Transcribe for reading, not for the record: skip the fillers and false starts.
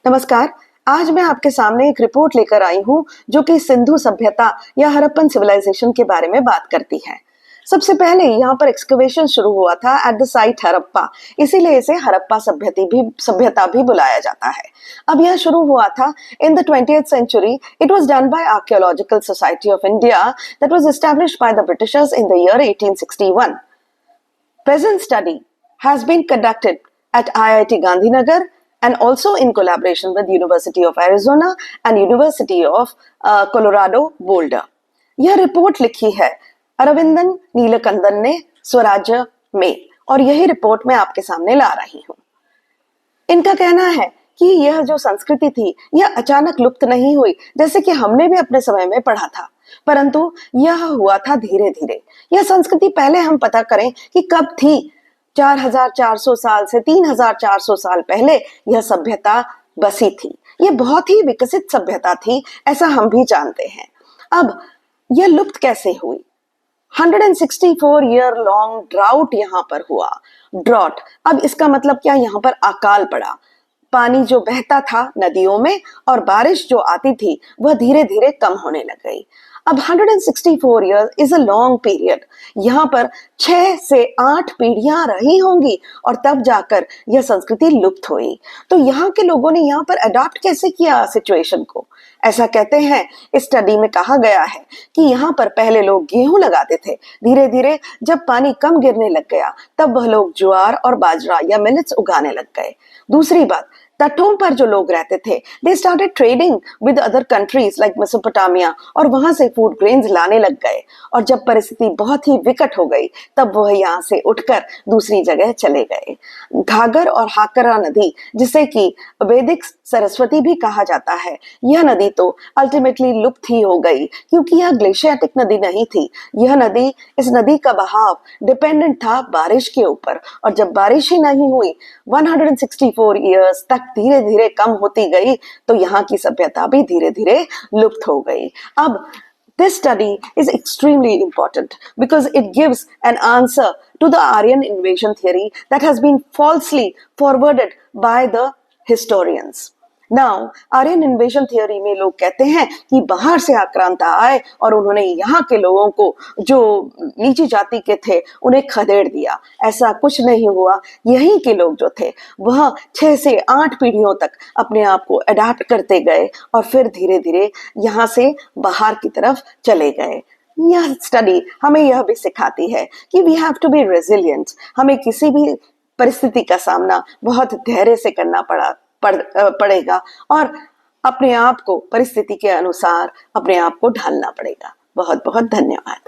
नमस्कार। आज मैं आपके सामने एक रिपोर्ट लेकर आई हूँ जो कि सिंधु सभ्यता या हड़प्पन सिविलाइजेशन के बारे में बात करती है। सबसे पहले यहाँ पर एक्सकवेशन शुरू हुआ था एट द साइट हड़प्पा, इसीलिए इसे हड़प्पा सभ्यता भी बुलाया जाता है। अब यह शुरू हुआ था in the 20th century. It was done by Archaeological Society of India that was established by the Britishers in the year 1861. Present study has been conducted at IIT Gandhinagar and also in collaboration with University of Arizona and University of Colorado Boulder. यह report लिखी है अरविंदन नीलकंदन ने स्वराज्य में, और यही report मैं आपके सामने ला रही हूँ। इनका कहना है कि यह जो संस्कृति थी यह अचानक लुप्त नहीं हुई, जैसे कि हमने भी अपने समय में पढ़ा था, परंतु यह हुआ था धीरे धीरे। यह संस्कृति पहले हम पता करें कि कब थी। 4400 साल से 3400 साल पहले यह सभ्यता बसी थी। यह बहुत ही विकसित सभ्यता थी, ऐसा हम भी जानते हैं। अब यह लुप्त कैसे हुई? 164 ईयर लॉन्ग ड्राउट यहाँ पर हुआ। ड्रॉट, अब इसका मतलब क्या? यहाँ पर अकाल पड़ा। पानी जो बहता था नदियों में और बारिश जो आती थी वह धीरे धीरे कम होने लग गई। अब 164 years is a long period. यहाँ पर 6 से 8 पीढ़ियां रही होंगी और तब जाकर यह संस्कृति लुप्त हुई। तो यहाँ के लोगों ने यहाँ पर अडॉप्ट कैसे किया सिचुएशन को? ऐसा कहते हैं, इस स्टडी में कहा गया है कि यहाँ पर पहले लोग गेहूं लगाते थे। धीरे धीरे जब पानी कम गिरने लग गया तब वह लोग ज्वार और बाजरा या मिलेट्स उगाने लग गए। दूसरी बात, तटों पर जो लोग रहते थे they started trading with other countries like Mesopotamia, और वहां से फूड ग्रेन्स लाने लग गए। और जब परिस्थिति बहुत ही विकट हो गई तब वह यहाँ से उठकर दूसरी जगह चले गए। घाघर और हाकरा नदी, जिसे कि वैदिक सरस्वती भी कहा जाता है, यह नदी तो अल्टीमेटली लुप्त ही हो गई क्योंकि यह ग्लेशियाटिक नदी नहीं थी। यह नदी, इस नदी का बहाव डिपेंडेंट था बारिश के ऊपर, और जब बारिश ही नहीं हुई 164 ईयर्स तक धीरे धीरे कम होती गई तो यहाँ की सभ्यता भी धीरे धीरे लुप्त हो गई। अब this study is extremely important because it gives an answer to the Aryan invasion theory that has been falsely forwarded by the historians. Now, Aryan invasion theory में लोग कहते हैं कि बाहर से आक्रांता आए और उन्होंने यहाँ के लोगों को, जो नीची जाति के थे, उन्हें खदेड़ दिया। ऐसा कुछ नहीं हुआ। यहीं के लोग जो थे वह 6 से 8 पीढ़ियों तक अपने आप को अडॉप्ट करते गए और फिर धीरे धीरे यहाँ से बाहर की तरफ चले गए। यह स्टडी हमें यह भी सिखाती है कि we have to be resilient. हमें किसी भी परिस्थिति का सामना बहुत धैर्य से करना पड़ेगा और अपने आप को परिस्थिति के अनुसार अपने आप को ढालना पड़ेगा। बहुत बहुत धन्यवाद।